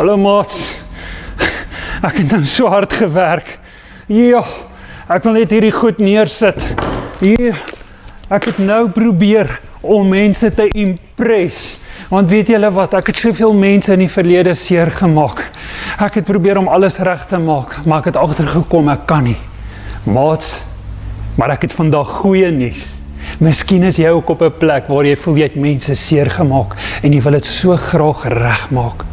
Hallo maats, ek het nou so hard gewerk. Ja, ek wil net hierdie goed neersit. Hier, ek het nou probeer om mense te impress. Want weet julle wat, ek het soveel mense in die verlede seer gemaak. Ek het probeer om alles reg te maak, maar ek het agtergekom ek kan nie. Maats, maar ek het vandag goeie nuus. Miskien is jy ook op 'n plek waar jy voel jy het mense seer gemaak en jy wil dit so graag regmaak.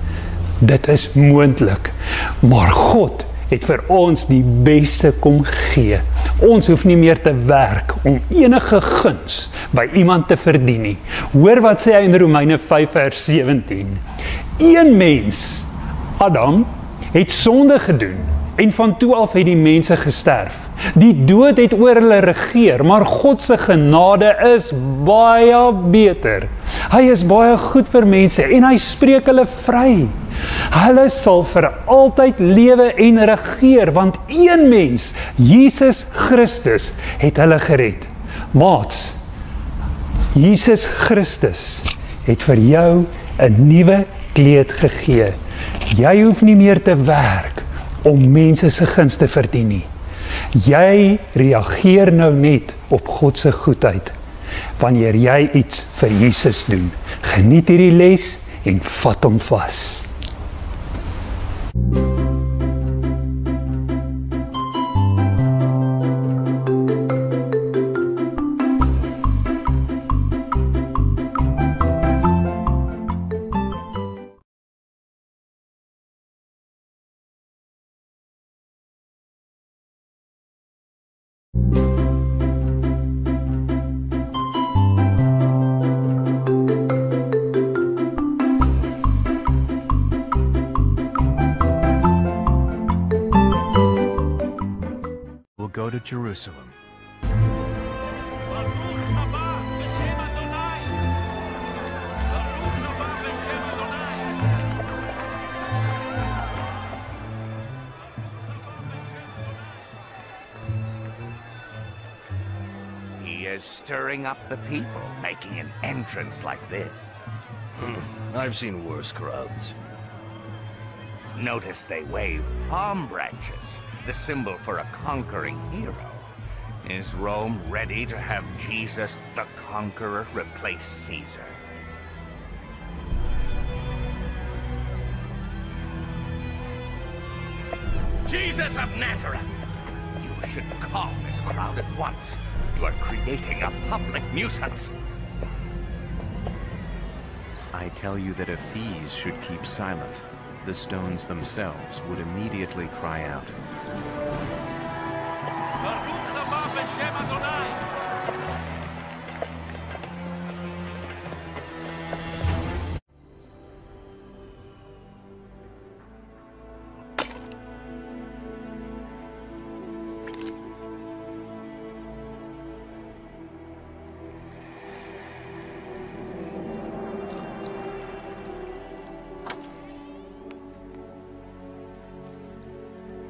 Dit is moontlik, maar God het vir ons die beste kom gee. Ons hoef nie meer te werk om enige guns by iemand te verdien nie. Hoor wat sê hy in Romeine 5 vers 17. Een mens, Adam, het sonde gedoen en van toe af het die mense gesterf. Die dood het oor hulle regeer, maar God se genade is baie beter. Hy is baie goed vir mense en hy spreek hulle vry. Hulle sal vir altyd lewe en regeer, want een mens, Jesus Christus, het hulle gered. Maats, Jesus Christus het vir jou 'n nuwe kleed gegee. Jy hoef nie meer te werk om mense se guns te verdien nie. Jy reageer nou net op God se goedheid wanneer jy iets vir Jesus doen. Geniet hierdie les en vat hom vas. Go to Jerusalem. He is stirring up the people, making an entrance like this. I've seen worse crowds. Notice they wave palm branches, the symbol for a conquering hero. Is Rome ready to have Jesus the Conqueror replace Caesar? Jesus of Nazareth! You should calm this crowd at once. You are creating a public nuisance. I tell you that if these should keep silent, the stones themselves would immediately cry out.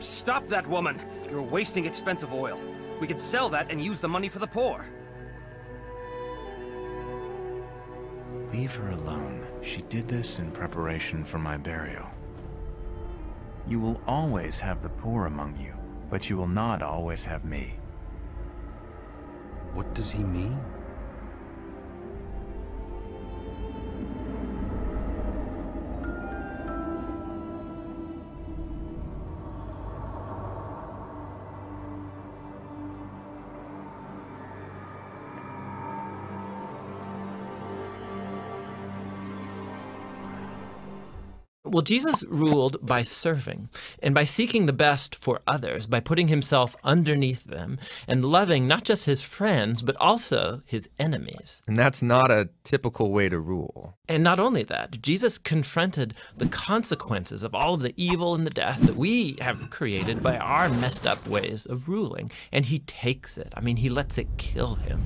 Stop that woman! You're wasting expensive oil. We could sell that and use the money for the poor. Leave her alone. She did this in preparation for my burial. You will always have the poor among you, but you will not always have me. What does he mean? Well, Jesus ruled by serving and by seeking the best for others, by putting himself underneath them and loving not just his friends, but also his enemies. And that's not a typical way to rule. And not only that, Jesus confronted the consequences of all of the evil and the death that we have created by our messed up ways of ruling. And he takes it. I mean, he lets it kill him.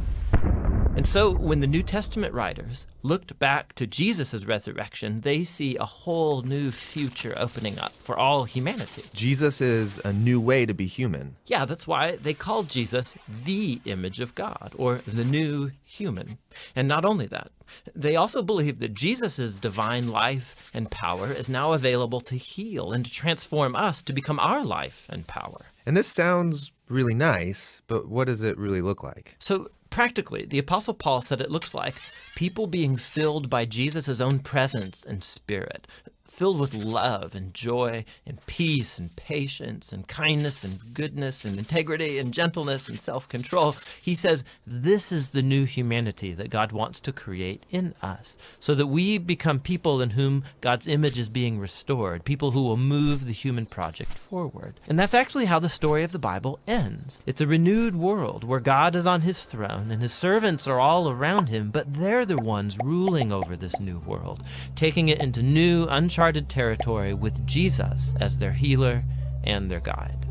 And so when the New Testament writers looked back to Jesus' resurrection, they see a whole new future opening up for all humanity. Jesus is a new way to be human. Yeah, that's why they called Jesus the image of God, or the new human. And not only that, they also believe that Jesus' divine life and power is now available to heal and to transform us to become our life and power. And this sounds really nice, but what does it really look like? So practically, the Apostle Paul said it looks like people being filled by Jesus' own presence and spirit, filled with love and joy and peace and patience and kindness and goodness and integrity and gentleness and self-control. He says this is the new humanity that God wants to create in us, so that we become people in whom God's image is being restored, people who will move the human project forward. And that's actually how the story of the Bible ends. It's a renewed world where God is on his throne and his servants are all around him, but they're the ones ruling over this new world, taking it into new, uncharted territory with Jesus as their healer and their guide.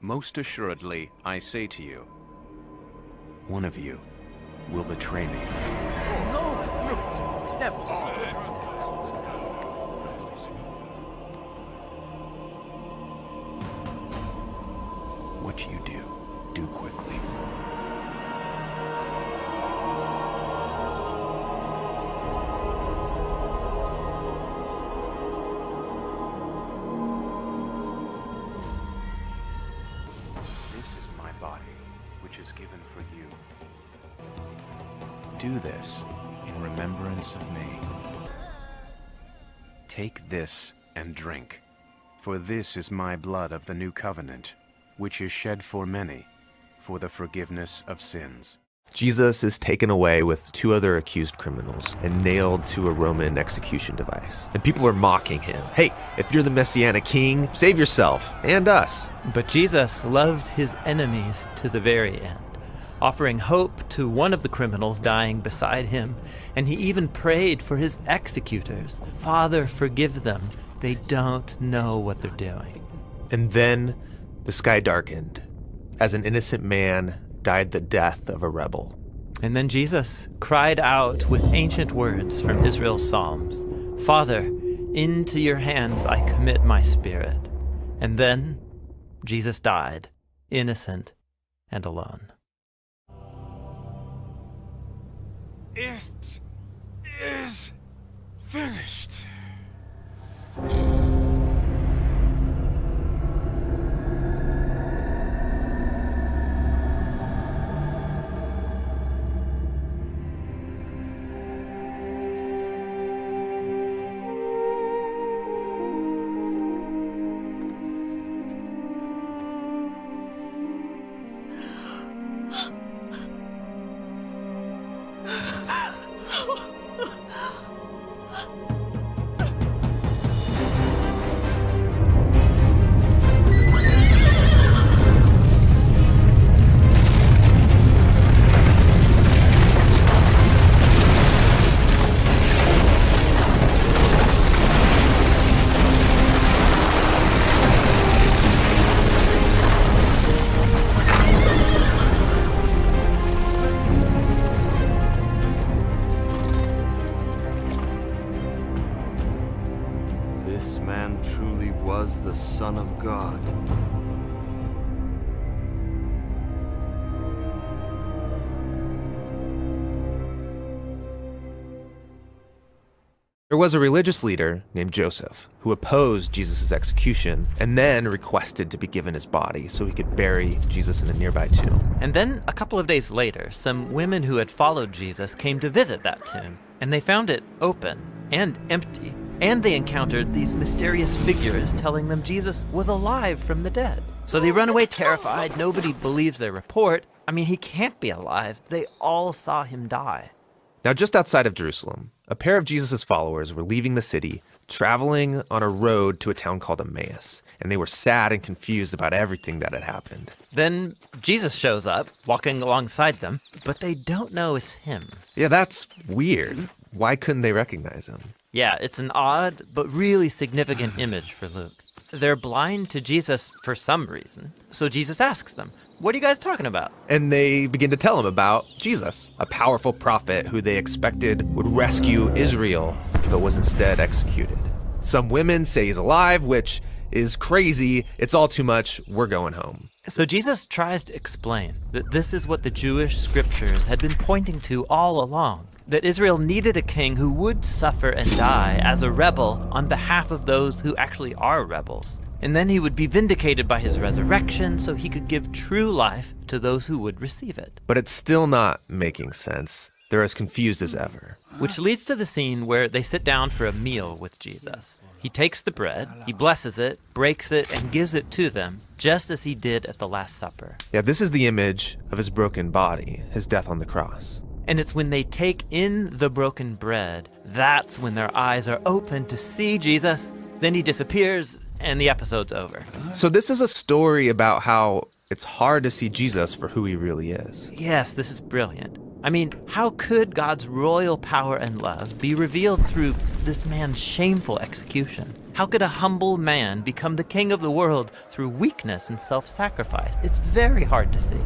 Most assuredly, I say to you, one of you will betray me. What you do quickly. which is given for you. Do this in remembrance of me. Take this and drink, for this is my blood of the new covenant, which is shed for many, for the forgiveness of sins. Jesus is taken away with two other accused criminals and nailed to a Roman execution device. And people are mocking him. Hey, if you're the Messianic king, save yourself and us. But Jesus loved his enemies to the very end, offering hope to one of the criminals dying beside him. And he even prayed for his executors. Father, forgive them. They don't know what they're doing. And then the sky darkened as an innocent man died the death of a rebel. And then Jesus cried out with ancient words from Israel's Psalms, Father, into your hands I commit my spirit. And then Jesus died, innocent and alone. It is finished. This man truly was the Son of God. There was a religious leader named Joseph who opposed Jesus' execution and then requested to be given his body so he could bury Jesus in a nearby tomb. And then a couple of days later, some women who had followed Jesus came to visit that tomb, and they found it open and empty. And they encountered these mysterious figures telling them Jesus was alive from the dead. So they run away terrified. Nobody believes their report. I mean, he can't be alive. They all saw him die. Now, just outside of Jerusalem, a pair of Jesus' followers were leaving the city, traveling on a road to a town called Emmaus, and they were sad and confused about everything that had happened. Then Jesus shows up, walking alongside them, but they don't know it's him. Yeah, that's weird. Why couldn't they recognize him? Yeah, it's an odd but really significant image for Luke. They're blind to Jesus for some reason. So Jesus asks them, what are you guys talking about? And they begin to tell him about Jesus, a powerful prophet who they expected would rescue Israel, but was instead executed. Some women say he's alive, which is crazy. It's all too much. We're going home. So Jesus tries to explain that this is what the Jewish scriptures had been pointing to all along. That Israel needed a king who would suffer and die as a rebel on behalf of those who actually are rebels. And then he would be vindicated by his resurrection so he could give true life to those who would receive it. But it's still not making sense. They're as confused as ever. Which leads to the scene where they sit down for a meal with Jesus. He takes the bread, he blesses it, breaks it, and gives it to them, just as he did at the Last Supper. Yeah, this is the image of his broken body, his death on the cross. And it's when they take in the broken bread, that's when their eyes are open to see Jesus. Then he disappears, and the episode's over. So this is a story about how it's hard to see Jesus for who he really is. Yes, this is brilliant. I mean, how could God's royal power and love be revealed through this man's shameful execution? How could a humble man become the king of the world through weakness and self-sacrifice? It's very hard to see.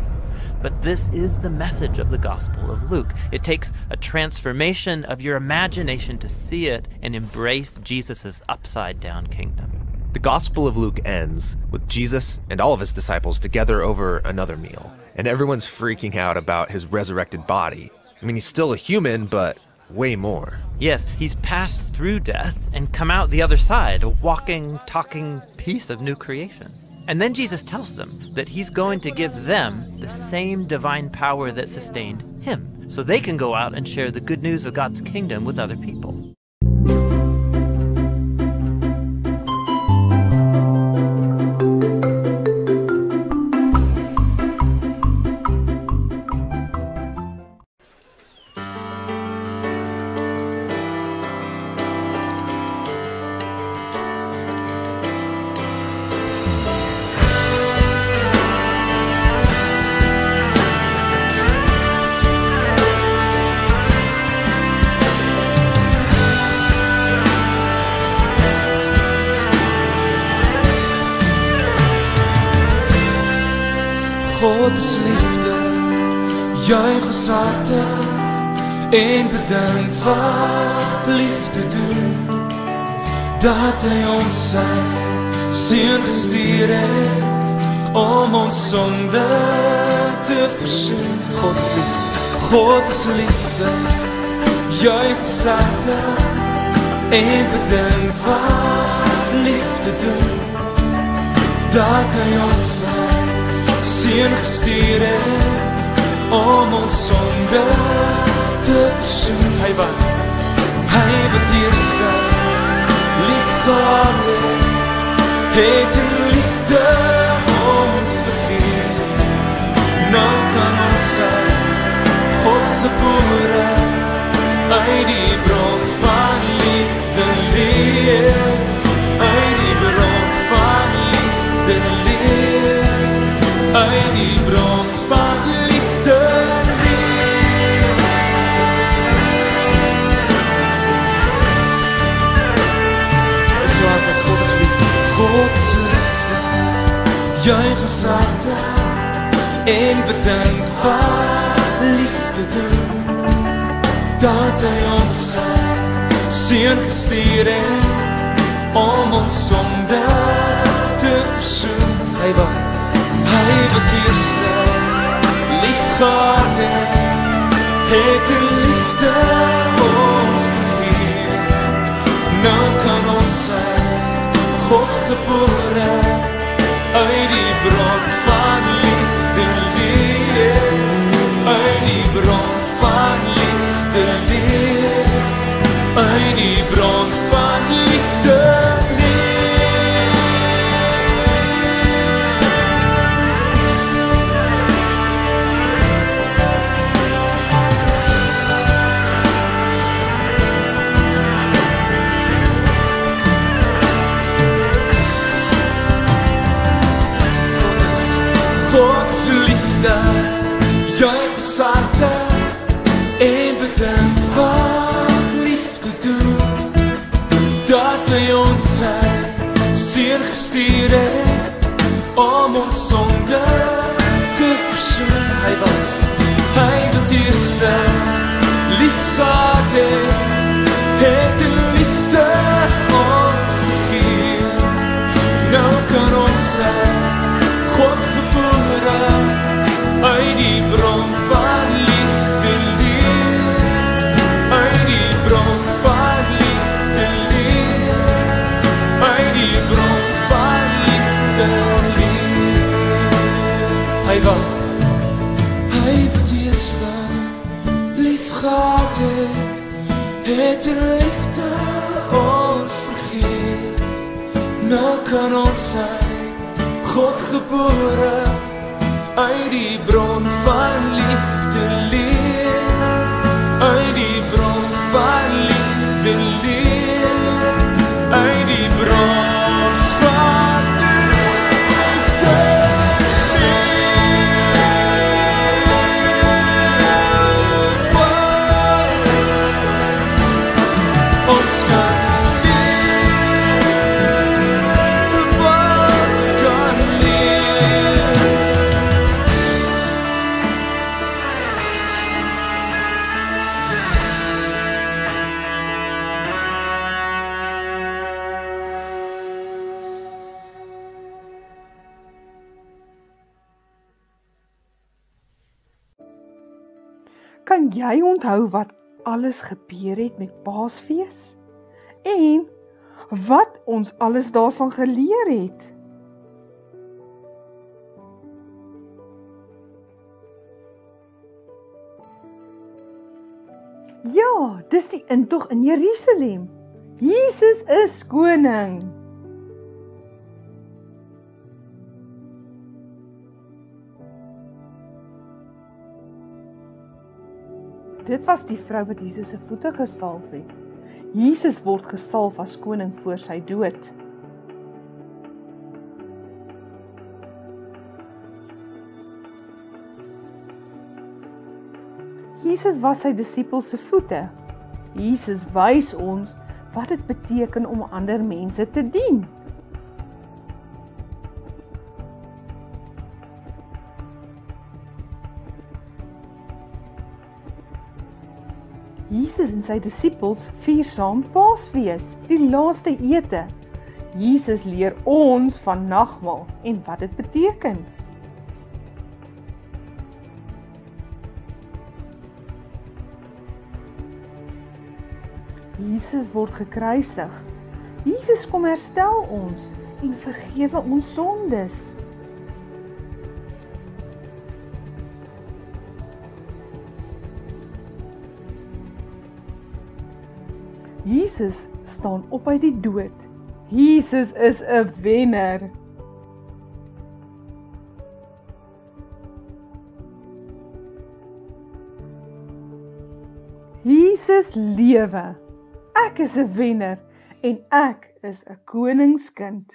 But this is the message of the Gospel of Luke. It takes a transformation of your imagination to see it and embrace Jesus' upside-down kingdom. The Gospel of Luke ends with Jesus and all of his disciples together over another meal. And everyone's freaking out about his resurrected body. I mean, he's still a human, but way more. Yes, he's passed through death and come out the other side, a walking, talking piece of new creation. And then Jesus tells them that he's going to give them the same divine power that sustained him, so they can go out and share the good news of God's kingdom with other people. God is liefde, juig ons harte en bedink wat liefde doen, dat hy ons sy seun gestuur het om ons sonde te versoen. God is liefde, juig ons harte en bedink wat liefde doen, dat hy ons sy seun gestuur het om ons sonde te versoen. Hy wat eerste lief gehad het in liefde ons vergeet. Nou kan ons God gebore uit die bron van liefde leef, uit die bron van liefde leef, uit die bron van liefde leef. Het is waar met God is liefde. God is liefde, juig ons harte en bedink wat liefde doen, dat hy ons sy seun gestuur het om ons sonde te versoen. Hy wat eerste lief gehad het in liefde ons vergeet. Nou kan ons God gebore uit die bron van liefde leef, uit die bron van liefde leef, uit die bron van liefde leef. Godse liefde, juig ons harte en bedink wat liefde doen, dat hy ons sy seun gestuur het om ons sonde te versoen. Hy wat eerste lief gehad het in liefde ons vergeet. Nou kan ons God gebore uit die bron van liefde leef, uit die bron van liefde leef, uit die bron van liefde leef. Hy wat eerste lief gehad het in liefde ons vergeet. Nou kan ons God gebore uit die bron van liefde leef, uit die bron van liefde leef, uit die bron van liefde leef. Ons kan Kan jy onthou wat alles gebeur het met Paasfees? En wat ons alles daarvan geleer het? Ja, dis die intog in Jerusalem. Jesus is koning. Dit was die vrou wat Jesus se voete gesalf het. Jesus word gesalf as koning voor sy dood. Jesus was sy disippels se voete. Jesus wys ons wat dit beteken om ander mense te dien. Jesus en sy disippels vier saam Paasfees, die laaste ete. Jesus leer ons van nagmaal en wat dit beteken. Jesus word gekruisig. Jesus kom herstel ons en vergewe ons sondes. Jesus staan op uit die dood. Jesus is 'n wenner. Jesus lewe. Ek is 'n wenner en ek is 'n koningskind.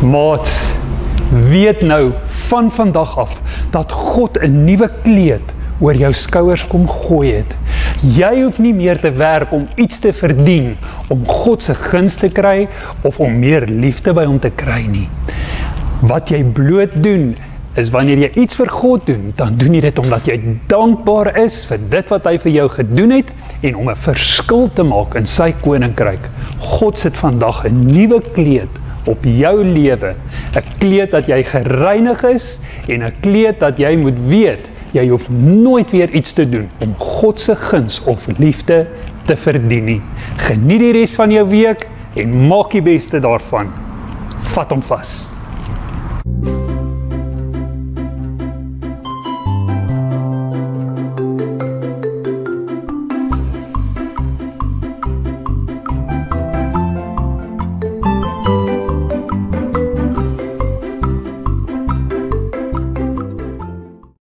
Maat, weet nou van vandag af dat God 'n nuwe kleed oor jou skouers kom gooi het. Jy hoef nie meer te werk om iets te verdien, om God se guns te kry of om meer liefde by hom te kry nie. Wat jy bloot doen, is wanneer jy iets vir God doen, dan doen jy dit omdat jy dankbaar is vir dit wat hy vir jou gedoen het en om 'n verskil te maak in sy koninkryk. God sit vandag 'n nuwe kleed op jou lewe, 'n kleed dat jy gereinig is en 'n kleed dat jy moet weet Jy hoef nooit weer iets te doen om God se guns of liefde te verdien nie. Geniet die res van jou week en maak die beste daarvan. Vat hom vas.